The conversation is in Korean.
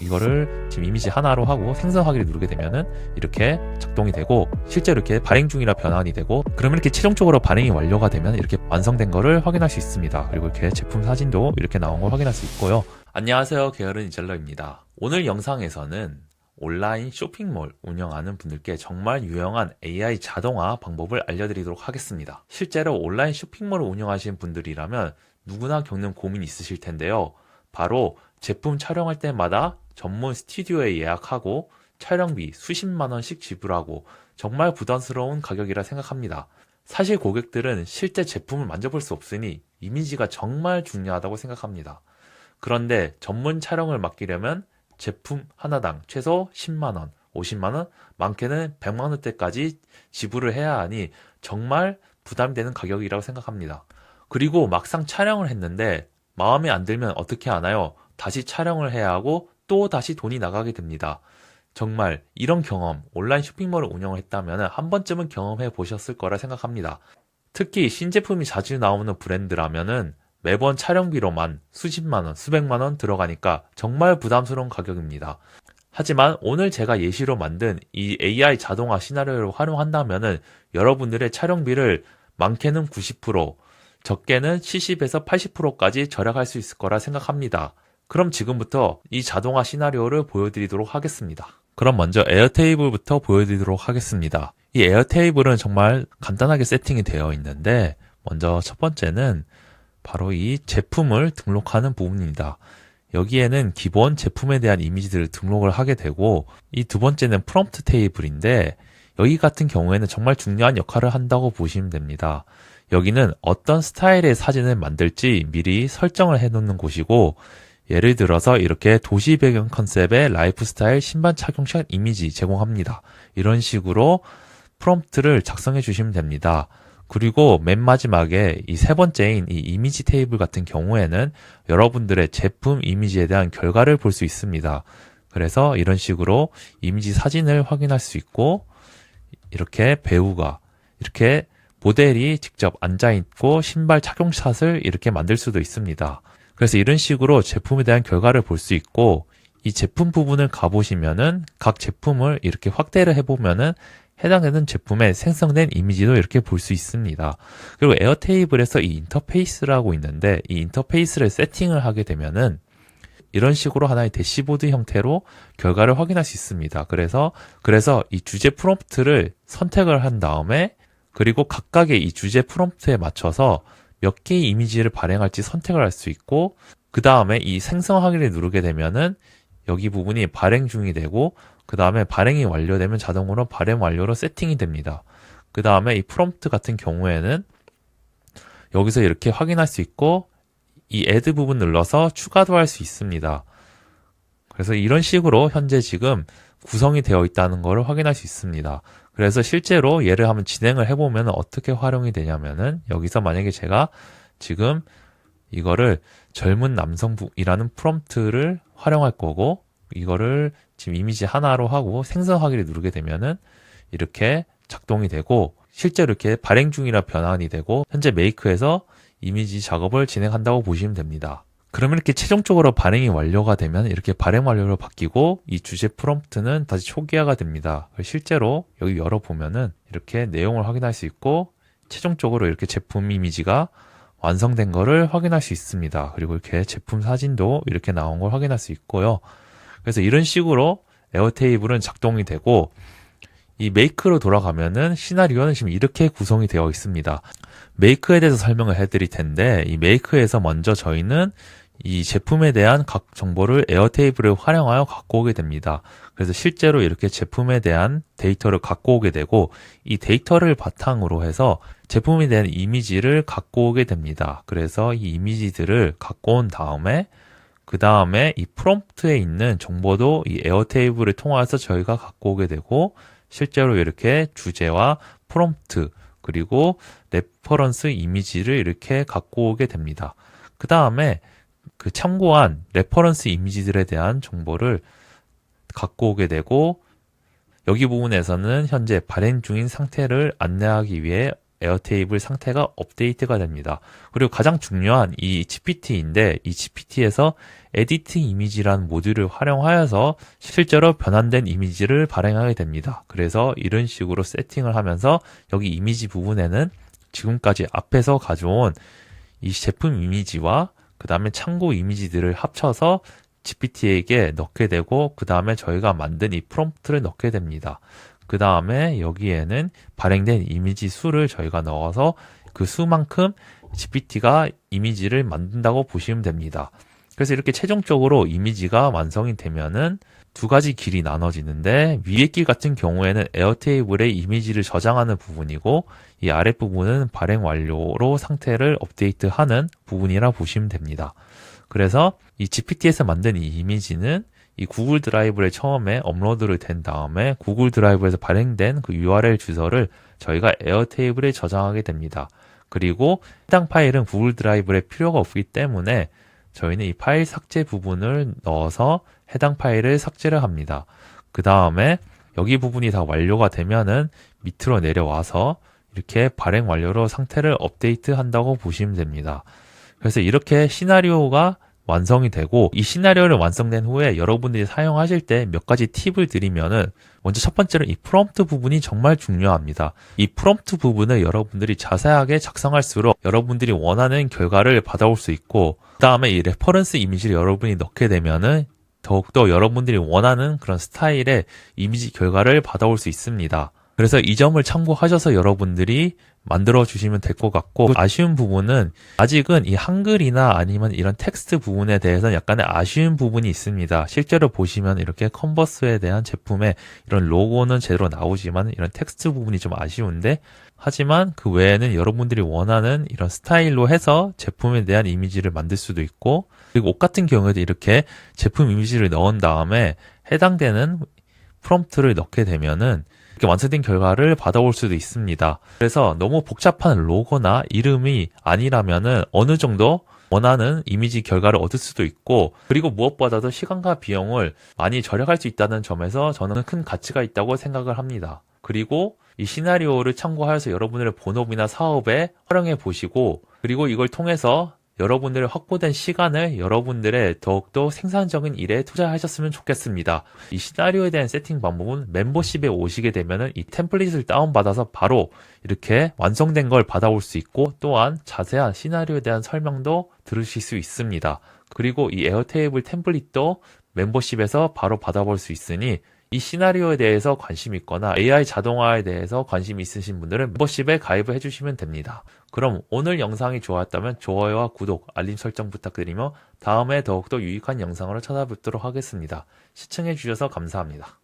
이거를 지금 이미지 하나로 하고 생성하기를 누르게 되면은 이렇게 작동이 되고 실제로 이렇게 발행 중이라 변환이 되고, 그러면 이렇게 최종적으로 발행이 완료가 되면 이렇게 완성된 거를 확인할 수 있습니다. 그리고 이렇게 제품 사진도 이렇게 나온 걸 확인할 수 있고요. 안녕하세요, 게으른 이젤러입니다. 오늘 영상에서는 온라인 쇼핑몰 운영하는 분들께 정말 유용한 AI 자동화 방법을 알려드리도록 하겠습니다. 실제로 온라인 쇼핑몰을 운영하시는 분들이라면 누구나 겪는 고민이 있으실 텐데요. 바로 제품 촬영할 때마다 전문 스튜디오에 예약하고 촬영비 수십만 원씩 지불하고 정말 부담스러운 가격이라 생각합니다. 사실 고객들은 실제 제품을 만져볼 수 없으니 이미지가 정말 중요하다고 생각합니다. 그런데 전문 촬영을 맡기려면 제품 하나당 최소 10만원, 50만원, 많게는 100만원대까지 지불을 해야 하니 정말 부담되는 가격이라고 생각합니다. 그리고 막상 촬영을 했는데 마음에 안 들면 어떻게 하나요? 다시 촬영을 해야 하고 또 다시 돈이 나가게 됩니다. 정말 이런 경험, 온라인 쇼핑몰을 운영을 했다면 한 번쯤은 경험해 보셨을 거라 생각합니다. 특히 신제품이 자주 나오는 브랜드라면은 매번 촬영비로만 수십만원, 수백만원 들어가니까 정말 부담스러운 가격입니다. 하지만 오늘 제가 예시로 만든 이 AI 자동화 시나리오를 활용한다면은 여러분들의 촬영비를 많게는 90%, 적게는 70에서 80%까지 절약할 수 있을 거라 생각합니다. 그럼 지금부터 이 자동화 시나리오를 보여드리도록 하겠습니다. 그럼 먼저 에어테이블부터 보여드리도록 하겠습니다. 이 에어테이블은 정말 간단하게 세팅이 되어 있는데, 먼저 첫 번째는 바로 이 제품을 등록하는 부분입니다. 여기에는 기본 제품에 대한 이미지들을 등록을 하게 되고, 이 두 번째는 프롬프트 테이블인데, 여기 같은 경우에는 정말 중요한 역할을 한다고 보시면 됩니다. 여기는 어떤 스타일의 사진을 만들지 미리 설정을 해 놓는 곳이고, 예를 들어서 이렇게 도시 배경 컨셉의 라이프 스타일 신발 착용샷 이미지 제공합니다. 이런 식으로 프롬프트를 작성해 주시면 됩니다. 그리고 맨 마지막에 이 세 번째인 이 이미지 테이블 같은 경우에는 여러분들의 제품 이미지에 대한 결과를 볼 수 있습니다. 그래서 이런 식으로 이미지 사진을 확인할 수 있고, 이렇게 배우가, 이렇게 모델이 직접 앉아있고 신발 착용샷을 이렇게 만들 수도 있습니다. 그래서 이런 식으로 제품에 대한 결과를 볼 수 있고, 이 제품 부분을 가보시면은 각 제품을 이렇게 확대를 해보면은 해당되는 제품에 생성된 이미지도 이렇게 볼 수 있습니다. 그리고 에어테이블에서 이 인터페이스라고 있는데, 이 인터페이스를 세팅을 하게 되면은 이런 식으로 하나의 대시보드 형태로 결과를 확인할 수 있습니다. 그래서 이 주제 프롬프트를 선택을 한 다음에, 그리고 각각의 이 주제 프롬프트에 맞춰서 몇 개의 이미지를 발행할지 선택을 할 수 있고, 그 다음에 이 생성하기를 누르게 되면은 여기 부분이 발행 중이 되고, 그 다음에 발행이 완료되면 자동으로 발행 완료로 세팅이 됩니다. 그 다음에 이 프롬프트 같은 경우에는 여기서 이렇게 확인할 수 있고, 이 add 부분 눌러서 추가도 할 수 있습니다. 그래서 이런 식으로 현재 지금 구성이 되어 있다는 것을 확인할 수 있습니다. 그래서 실제로 얘를 한번 진행을 해보면 어떻게 활용이 되냐면은, 여기서 만약에 제가 지금 이거를 젊은 남성이라는 프롬프트를 활용할 거고, 이거를 지금 이미지 하나로 하고 생성하기를 누르게 되면은 이렇게 작동이 되고, 실제로 이렇게 발행 중이라 변환이 되고, 현재 메이크에서 이미지 작업을 진행한다고 보시면 됩니다. 그러면 이렇게 최종적으로 발행이 완료가 되면 이렇게 발행 완료로 바뀌고, 이 주제 프롬프트는 다시 초기화가 됩니다. 실제로 여기 열어보면은 이렇게 내용을 확인할 수 있고, 최종적으로 이렇게 제품 이미지가 완성된 거를 확인할 수 있습니다. 그리고 이렇게 제품 사진도 이렇게 나온 걸 확인할 수 있고요. 그래서 이런 식으로 에어테이블은 작동이 되고, 이 메이크로 돌아가면은 시나리오는 지금 이렇게 구성이 되어 있습니다. 메이크에 대해서 설명을 해드릴 텐데, 이 메이크에서 먼저 저희는 이 제품에 대한 각 정보를 에어테이블을 활용하여 갖고 오게 됩니다. 그래서 실제로 이렇게 제품에 대한 데이터를 갖고 오게 되고, 이 데이터를 바탕으로 해서 제품에 대한 이미지를 갖고 오게 됩니다. 그래서 이 이미지들을 갖고 온 다음에, 그 다음에 이 프롬프트에 있는 정보도 이 에어테이블을 통해서 저희가 갖고 오게 되고, 실제로 이렇게 주제와 프롬프트, 그리고 레퍼런스 이미지를 이렇게 갖고 오게 됩니다. 그 다음에 그 참고한 레퍼런스 이미지들에 대한 정보를 갖고 오게 되고, 여기 부분에서는 현재 발행 중인 상태를 안내하기 위해 에어테이블 상태가 업데이트가 됩니다. 그리고 가장 중요한 이 GPT인데 이 GPT에서 에디트 이미지라는 모듈을 활용하여서 실제로 변환된 이미지를 발행하게 됩니다. 그래서 이런 식으로 세팅을 하면서 여기 이미지 부분에는 지금까지 앞에서 가져온 이 제품 이미지와 그 다음에 참고 이미지들을 합쳐서 GPT에게 넣게 되고 그 다음에 저희가 만든 이 프롬프트를 넣게 됩니다. 그 다음에 여기에는 발행된 이미지 수를 저희가 넣어서 그 수만큼 GPT가 이미지를 만든다고 보시면 됩니다. 그래서 이렇게 최종적으로 이미지가 완성이 되면은 두 가지 길이 나눠지는데 위의 길 같은 경우에는 에어테이블에 이미지를 저장하는 부분이고 이 아랫부분은 발행 완료로 상태를 업데이트하는 부분이라 보시면 됩니다. 그래서 이 GPT에서 만든 이 이미지는 이 구글 드라이브에 처음에 업로드를 된 다음에 구글 드라이브에서 발행된 그 URL 주소를 저희가 에어테이블에 저장하게 됩니다. 그리고 해당 파일은 구글 드라이브에 필요가 없기 때문에 저희는 이 파일 삭제 부분을 넣어서 해당 파일을 삭제를 합니다. 그 다음에 여기 부분이 다 완료가 되면은 밑으로 내려와서 이렇게 발행 완료로 상태를 업데이트 한다고 보시면 됩니다. 그래서 이렇게 시나리오가 완성이 되고 이 시나리오를 완성된 후에 여러분들이 사용하실 때 몇 가지 팁을 드리면은 먼저 첫 번째로 이 프롬프트 부분이 정말 중요합니다. 이 프롬프트 부분을 여러분들이 자세하게 작성할수록 여러분들이 원하는 결과를 받아올 수 있고 그 다음에 이 레퍼런스 이미지를 여러분이 넣게 되면은 더욱더 여러분들이 원하는 그런 스타일의 이미지 결과를 받아올 수 있습니다. 그래서 이 점을 참고하셔서 여러분들이 만들어 주시면 될 것 같고 아쉬운 부분은 아직은 이 한글이나 아니면 이런 텍스트 부분에 대해서는 약간의 아쉬운 부분이 있습니다. 실제로 보시면 이렇게 컨버스에 대한 제품의 이런 로고는 제대로 나오지만 이런 텍스트 부분이 좀 아쉬운데 하지만 그 외에는 여러분들이 원하는 이런 스타일로 해서 제품에 대한 이미지를 만들 수도 있고 그리고 옷 같은 경우에도 이렇게 제품 이미지를 넣은 다음에 해당되는 프롬프트를 넣게 되면은 이렇게 완성된 결과를 받아올 수도 있습니다. 그래서 너무 복잡한 로고나 이름이 아니라면은 어느 정도 원하는 이미지 결과를 얻을 수도 있고 그리고 무엇보다도 시간과 비용을 많이 절약할 수 있다는 점에서 저는 큰 가치가 있다고 생각을 합니다. 그리고 이 시나리오를 참고하여서 여러분들의 본업이나 사업에 활용해 보시고 그리고 이걸 통해서 여러분들의 확보된 시간을 여러분들의 더욱더 생산적인 일에 투자하셨으면 좋겠습니다. 이 시나리오에 대한 세팅 방법은 멤버십에 오시게 되면은 이 템플릿을 다운받아서 바로 이렇게 완성된 걸 받아올 수 있고 또한 자세한 시나리오에 대한 설명도 들으실 수 있습니다. 그리고 이 에어테이블 템플릿도 멤버십에서 바로 받아볼 수 있으니 이 시나리오에 대해서 관심 있거나 AI 자동화에 대해서 관심 있으신 분들은 멤버십에 가입을 해주시면 됩니다. 그럼 오늘 영상이 좋았다면 좋아요와 구독, 알림 설정 부탁드리며 다음에 더욱더 유익한 영상으로 찾아뵙도록 하겠습니다. 시청해주셔서 감사합니다.